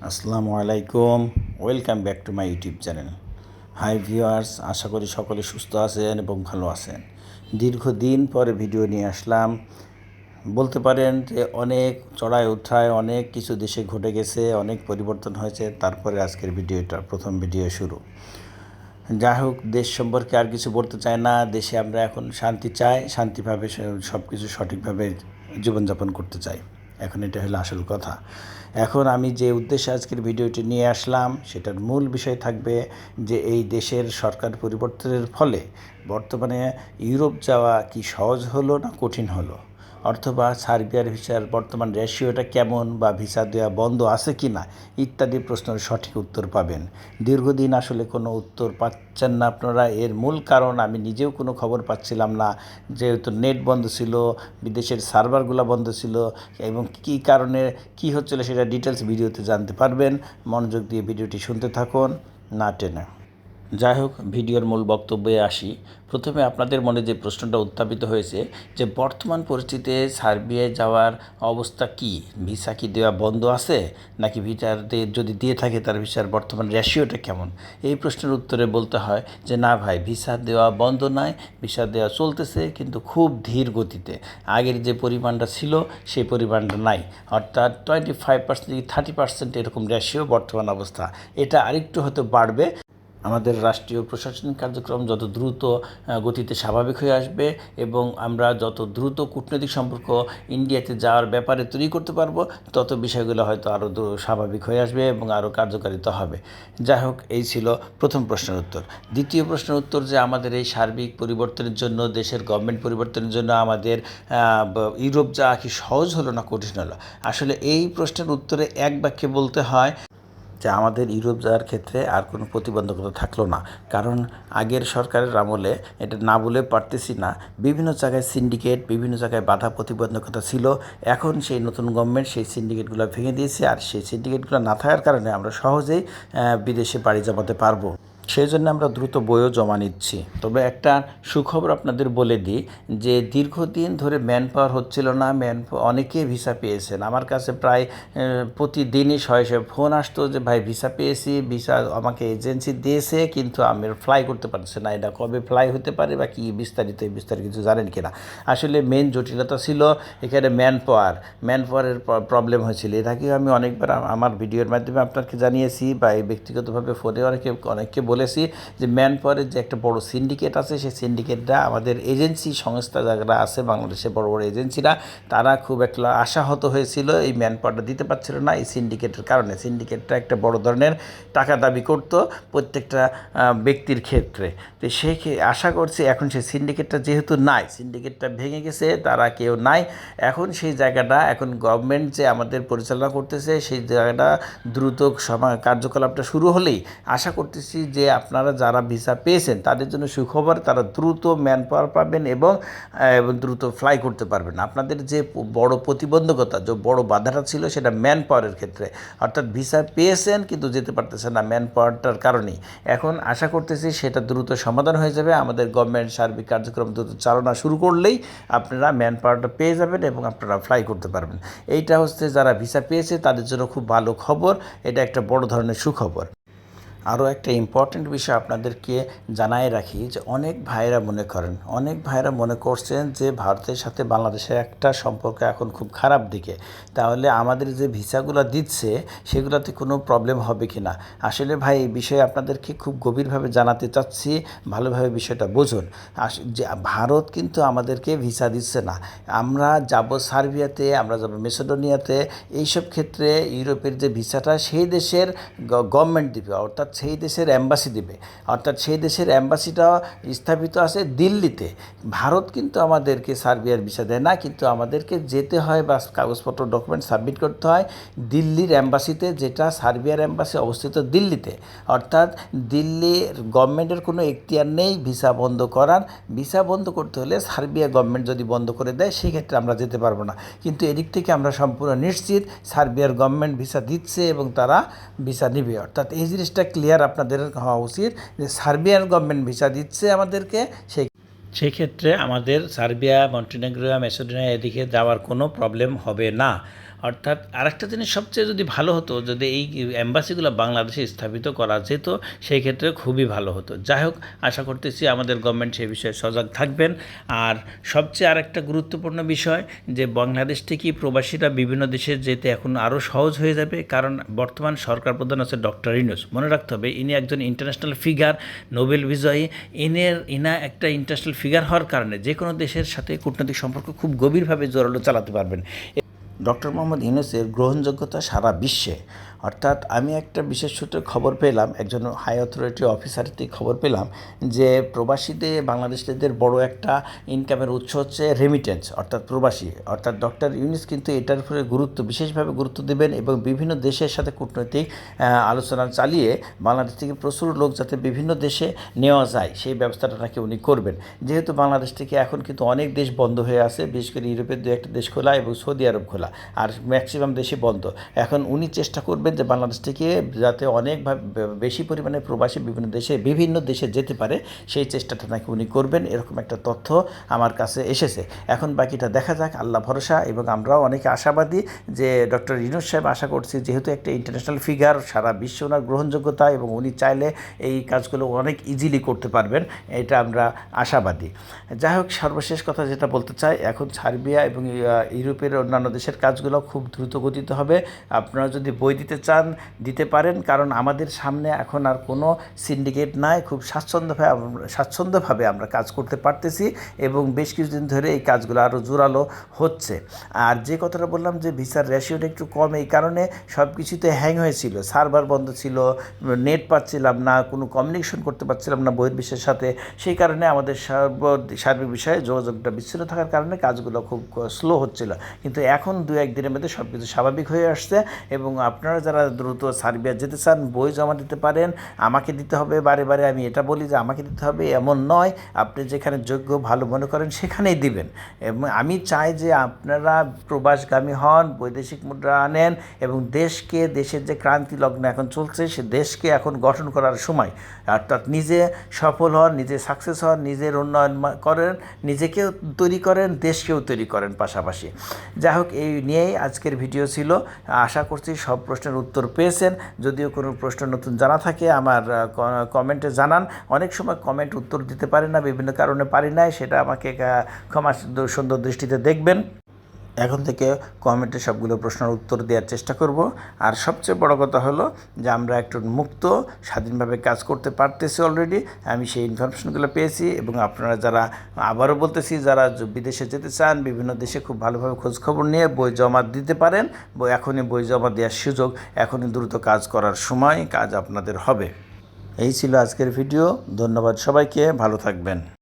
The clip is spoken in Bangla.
আসসালামু আলাইকুম, welcome back to my YouTube channel. Hi viewers, আশা করি সকলে সুস্থ আছেন এবং ভালো আছেন। দীর্ঘদিন পরে ভিডিও নিয়ে আসলাম। বলতে পারেন যে অনেক চড়াই উতরায় অনেক কিছু দেশে ঘটে গেছে, অনেক পরিবর্তন হয়েছে, তারপরে আজকের ভিডিওটা প্রথম ভিডিও শুরু। যাই হোক, দেশ সম্পর্কে আর কিছু বলতে চাই না। দেশে আমরা এখন শান্তি চাই, শান্তিভাবে সব কিছু সঠিকভাবে জীবনযাপন করতে চাই। এখন এটা হলো আসল কথা। এখন আমি যে উদ্দেশ্যে আজকের ভিডিওটি নিয়ে আসলাম, সেটার মূল বিষয় থাকবে যে এই দেশের সরকার পরিবর্তনের ফলে বর্তমানে ইউরোপ যাওয়া কি সহজ হলো না কঠিন হলো, অথবা সার্বিয়ার ভিসার বর্তমান রেশিওটা কেমন, বা ভিসা দেওয়া বন্ধ আছে কি না, ইত্যাদি প্রশ্নের সঠিক উত্তর পাবেন। দীর্ঘদিন আসলে কোনো উত্তর পাচ্ছেন না আপনারা। এর মূল কারণ আমি নিজেও কোনো খবর পাচ্ছিলাম না, যেহেতু নেট বন্ধ ছিল, বিদেশের সার্ভারগুলো বন্ধ ছিল, এবং কী কারণে কী হচ্ছিল সেটা ডিটেলস ভিডিওতে জানতে পারবেন। মনোযোগ দিয়ে ভিডিওটি শুনতে থাকুন, না টেনে। যাই হোক, ভিডিওর মূল বক্তব্যে আসি। প্রথমে আপনাদের মনে যে প্রশ্নটা উত্থাপিত হয়েছে যে বর্তমান পরিস্থিতিতে সার্বিয়ায় যাওয়ার অবস্থা কি, ভিসা কি দেওয়া বন্ধ আছে, নাকি ভিসার যদি দিয়ে থাকে তার ভিসার বর্তমান রেশিওটা কেমন। এই প্রশ্নের উত্তরে বলতে হয় যে না ভাই, ভিসা দেওয়া বন্ধ নয়, ভিসা দেওয়া চলতেছে, কিন্তু খুব ধীর গতিতে। আগের যে পরিমাণটা ছিল সেই পরিমাণটা নাই, অর্থাৎ 25% থেকে 30% এরকম রেশিও বর্তমান অবস্থা। এটা আরেকটু হয়তো বাড়বে। আমাদের রাষ্ট্রীয় প্রশাসনিক কার্যক্রম যত দ্রুত গতিতে স্বাভাবিক হয়ে আসবে, এবং আমরা যত দ্রুত কূটনৈতিক সম্পর্ক ইন্ডিয়াতে যাওয়ার ব্যাপারে তৈরি করতে পারবো, তত বিষয়গুলো হয়তো আরও স্বাভাবিক হয়ে আসবে এবং আরও কার্যকারিতা হবে। যাই হোক, এই ছিল প্রথম প্রশ্নের উত্তর। দ্বিতীয় প্রশ্নের উত্তর যে আমাদের এই সার্বিক পরিবর্তনের জন্য, দেশের গভর্নমেন্ট পরিবর্তনের জন্য আমাদের ইউরোপ যাওয়া কি সহজ হলো না কঠিন হলো। আসলে এই প্রশ্নের উত্তরে এক বাক্যে বলতে হয় যে আমাদের ইউরোপ যাওয়ার ক্ষেত্রে আর কোনো প্রতিবন্ধকতা থাকলো না। কারণ আগের সরকারের আমলে, এটা না বলে পারতেছি না, বিভিন্ন জায়গায় সিন্ডিকেট, বিভিন্ন জায়গায় বাধা প্রতিবন্ধকতা ছিল। এখন সেই নতুন গভর্নমেন্ট সেই সিন্ডিকেটগুলো ভেঙে দিয়েছে, আর সেই সিন্ডিকেটগুলো না থাকার কারণে আমরা সহজেই বিদেশে পাড়ি জমাতে পারবো। সেই জন্য আমরা দ্রুত বইও জমা নিচ্ছি। তবে একটা সুখবর আপনাদের বলে দিই যে দীর্ঘদিন ধরে ম্যান পাওয়ার হচ্ছিল না, অনেকে ভিসা পেয়েছেন। আমার কাছে প্রায় প্রতিদিনই শয়ে শয়ে ফোন আসতো যে ভাই ভিসা পেয়েছি, ভিসা আমাকে এজেন্সি দিয়েছে, কিন্তু আমি ফ্লাই করতে পারছি না। এটা কবে ফ্লাই হতে পারে বা কী বিস্তারিত কিছু জানেন কিনা। আসলে মেন জটিলতা ছিল এখানে ম্যান পাওয়ারের প্রবলেম হয়েছিল। এর আগেও আমি অনেকবার আমার ভিডিওর মাধ্যমে আপনাকে জানিয়েছি, বা এই ব্যক্তিগতভাবে ফোনে অনেককে বলেছি যে ম্যান পাওয়ারের যে একটা বড় সিন্ডিকেট আছে, সেই সিন্ডিকেটটা আমাদের এজেন্সি সংস্থা যারা আছে বাংলাদেশে, বড় বড় এজেন্সিরা, তারা খুব একটা আশাহত হয়েছিল, এই ম্যান পাওয়ারটা দিতে পারছিল না এই সিন্ডিকেটের কারণে। সিন্ডিকেটটা একটা বড় ধরনের টাকা দাবি করতো প্রত্যেকটা ব্যক্তির ক্ষেত্রে। তো সেই আশা করছি এখন সেই সিন্ডিকেটটা যেহেতু নাই, সিন্ডিকেটটা ভেঙে গেছে, তারা কেউ নাই। এখন সেই জায়গাটা, এখন গভর্নমেন্ট যে আমাদের পরিচালনা করতেছে, সেই জায়গাটা দ্রুত কার্যকলাপটা শুরু হলেই আশা করতেছি যে আপনারা যারা ভিসা পেয়েছেন তাদের জন্য সুখবর, তারা দ্রুত ম্যান পাওয়ার পাবেন এবং দ্রুত ফ্লাই করতে পারবেন। আপনাদের যে বড় প্রতিবন্ধকতা, যে বড় বাধাটা ছিল, সেটা ম্যান পাওয়ারের ক্ষেত্রে, অর্থাৎ ভিসা পেয়েছেন কিন্তু যেতে পারতেছেন না ম্যান পাওয়ারটার কারণেই। এখন আশা করতেছি সেটা দ্রুত সমাধান হয়ে যাবে। আমাদের গভর্নমেন্ট সার্বিক কার্যক্রম দ্রুত চালনা শুরু করলেই আপনারা ম্যান পাওয়ারটা পেয়ে যাবেন এবং আপনারা ফ্লাই করতে পারবেন। এইটা হচ্ছে যারা ভিসা পেয়েছে তাদের জন্য খুব ভালো খবর, এটা একটা বড় ধরনের সুখবর। আরও একটা ইম্পর্ট্যান্ট বিষয় আপনাদেরকে জানাই রাখি যে অনেক ভাইরা মনে করছেন যে ভারতের সাথে বাংলাদেশের একটা সম্পর্ক এখন খুব খারাপ দিকে, তাহলে আমাদের যে ভিসাগুলো দিচ্ছে সেগুলোতে কোনো প্রবলেম হবে কি না। আসলে ভাই, এই বিষয়ে আপনাদেরকে খুব গভীরভাবে জানাতে চাচ্ছি, ভালোভাবে বিষয়টা বুঝুন। যে ভারত কিন্তু আমাদেরকে ভিসা দিচ্ছে না। আমরা যাব সার্বিয়াতে, আমরা যাব মেসিডোনিয়াতে, এইসব ক্ষেত্রে ইউরোপের যে ভিসাটা সেই দেশের গভর্নমেন্ট দিবে, অর্থাৎ সেই দেশের অ্যাম্বাসি দিবে, অর্থাৎ সেই দেশের অ্যাম্বাসিটা স্থাপিত আছে দিল্লিতে। ভারত কিন্তু আমাদেরকে সার্বিয়ার ভিসা দেয় না, কিন্তু আমাদেরকে যেতে হয় বা কাগজপত্র ডকুমেন্ট সাবমিট করতে হয় দিল্লির অ্যাম্বাসিতে, যেটা সার্বিয়ার অ্যাম্বাসি অবস্থিত দিল্লিতে। অর্থাৎ দিল্লির গভর্নমেন্টের কোনো এখতিয়ার নেই ভিসা বন্ধ করার। ভিসা বন্ধ করতে হলে সার্বিয়া গভর্নমেন্ট যদি বন্ধ করে দেয়, সেক্ষেত্রে আমরা যেতে পারবো না। কিন্তু এদিক থেকে আমরা সম্পূর্ণ নিশ্চিত সার্বিয়ার গভর্নমেন্ট ভিসা দিচ্ছে এবং তারা ভিসা নিবে। অর্থাৎ এই জিনিসটা ক্লিয়ার আপনাদের হওয়া উচিত যে সার্বিয়ান গভর্নমেন্ট ভিসা দিচ্ছে আমাদেরকে, সেক্ষেত্রে আমাদের সার্বিয়া, মন্টিনেগ্রো, ম্যাসেডোনিয়া এদিকে যাওয়ার কোনো প্রবলেম হবে না। অর্থাৎ আরেকটা জিনিস সবচেয়ে যদি ভালো হতো, যদি এই অ্যাম্বাসিগুলো বাংলাদেশে স্থাপিত করা যেত, সেই ক্ষেত্রে খুবই ভালো হতো। যাই হোক, আশা করতেছি আমাদের গভর্নমেন্ট সেই বিষয়ে সজাগ থাকবেন। আর সবচেয়ে আরেকটা গুরুত্বপূর্ণ বিষয় যে বাংলাদেশ থেকে প্রবাসীরা বিভিন্ন দেশে যেতে এখন আরও সহজ হয়ে যাবে, কারণ বর্তমান সরকার প্রধান আছে ডক্টর ইউনূস। মনে রাখতে হবে, ইনি একজন ইন্টারন্যাশনাল ফিগার, নোবেল বিজয়ী। ইনা একটা ইন্টারন্যাশনাল ফিগার হওয়ার কারণে যে কোনো দেশের সাথে কূটনৈতিক সম্পর্ক খুব গভীরভাবে জোরালো চালাতে পারবেন। ডক্টর মোহাম্মদ ইউনূসের গ্রহণযোগ্যতা সারা বিশ্বে, অর্থাৎ আমি একটা বিশেষ সূত্রে খবর পেলাম, একজন হাই অথরিটি অফিসার থেকে খবর পেলাম যে প্রবাসীদের বাংলাদেশিদের বড় একটা ইনকামের উৎস হচ্ছে রেমিটেন্স, অর্থাৎ প্রবাসী। অর্থাৎ ডক্টর ইউনূস কিন্তু এটার উপরে বিশেষভাবে গুরুত্ব দেবেন এবং বিভিন্ন দেশের সাথে কূটনৈতিক আলোচনা চালিয়ে বাংলাদেশ থেকে প্রচুর লোক যাতে বিভিন্ন দেশে নেওয়া যায় সেই ব্যবস্থাটা নাকি উনি করবেন। যেহেতু বাংলাদেশ থেকে এখন কিন্তু অনেক দেশ বন্ধ হয়ে আছে, বিশেষ করে ইউরোপের দু একটা দেশ খোলা এবং সৌদি আরব খোলা, আর ম্যাক্সিমাম দেশই বন্ধ। এখন উনি চেষ্টা করবেন যে বাংলাদেশ থেকে যাতে অনেকভাবে বেশি পরিমাণে প্রবাসী বিভিন্ন দেশে যেতে পারে, সেই চেষ্টাটা নাকি উনি করবেন, এরকম একটা তথ্য আমার কাছে এসেছে। এখন বাকিটা দেখা যাক, আল্লাহ ভরসা। এবং আমরাও অনেকে আশাবাদী যে ডক্টর ইউনূস সাহেব, আশা করছি যেহেতু একটা ইন্টারন্যাশনাল ফিগার, সারা বিশ্বে ওনার গ্রহণযোগ্যতা এবং উনি চাইলে এই কাজগুলো অনেক ইজিলি করতে পারবেন, এটা আমরা আশাবাদী। যাই হোক, সর্বশেষ কথা যেটা বলতে চাই, এখন সার্বিয়া এবং ইউরোপের অন্যান্য দেশের কাজগুলো খুব দ্রুত গতিতে হবে। আপনারা যদি বই দিতে চান দিতে পারেন, কারণ আমাদের সামনে এখন আর কোনো সিন্ডিকেট নাই, খুব স্বাচ্ছন্দ্যভাবে আমরা কাজ করতে পারতেছি এবং বেশ কিছুদিন ধরে এই কাজগুলো আরও জোরালো হচ্ছে। আর যে কথাটা বললাম যে ভিসার রেশিওটা একটু কম, এই কারণে সব কিছুতে হ্যাং হয়েছিল, সার্ভার বন্ধ ছিল, নেট পাচ্ছিলাম না, কোনো কমিউনিকেশন করতে পারছিলাম না বহির্বিশ্বের সাথে, সেই কারণে আমাদের সার্বিক বিষয়ে যোগাযোগটা বিচ্ছিন্ন থাকার কারণে কাজগুলো খুব স্লো হচ্ছিল। কিন্তু এখন 2-1 দিনের মধ্যে সব কিছু স্বাভাবিক হয়ে আসছে এবং আপনারা যারা দ্রুত সার্বিয়া যেতে চান বই জমা দিতে পারেন। আমাকে দিতে হবে বারে বারে আমি এটা বলি যে আমাকে দিতে হবে এমন নয়, আপনি যেখানে যোগ্য ভালো মনে করেন সেখানেই দিবেন। এবং আমি চাই যে আপনারা প্রবাসগামী হন, বৈদেশিক মুদ্রা আনেন এবং দেশের যে ক্রান্তি লগ্ন এখন চলছে, সে দেশকে এখন গঠন করার সময়। অর্থাৎ নিজে সফল হন, নিজে সাকসেস হন, নিজের উন্নয়ন করেন, নিজেকেও তৈরি করেন, দেশকেও তৈরি করেন পাশাপাশি। যাই হোক, এই নিয়েই আজকের ভিডিও ছিল। আশা করছি সব প্রশ্নের উত্তর পেয়েছেন। যদিও কোনো প্রশ্ন নতুন জানা থাকে আমার কমেন্টে জানান। অনেক সময় কমেন্ট উত্তর দিতে পারি না, বিভিন্ন কারণে পারি না, সেটা আমাকে ক্ষমা সুন্দর দৃষ্টিতে দেখবেন। এখন থেকে কমেন্টে সবগুলো প্রশ্নের উত্তর দেওয়ার চেষ্টা করব। আর সবচেয়ে বড় কথা হলো যে আমরা একটু মুক্ত স্বাধীনভাবে কাজ করতে পারতেছি অলরেডি, আমি সেই ইনফরমেশনগুলো পেয়েছি। এবং আপনারা যারা, আবারও বলতেছি, যারা বিদেশে যেতে চান, বিভিন্ন দেশে খুব ভালোভাবে খোঁজখবর নিয়ে বই জমা দিতে পারেন। এখনই বই জমা দেওয়ার সুযোগ, এখনই দ্রুত কাজ করার সময়, কাজ আপনাদের হবে। এই ছিল আজকের ভিডিও। ধন্যবাদ সবাইকে, ভালো থাকবেন।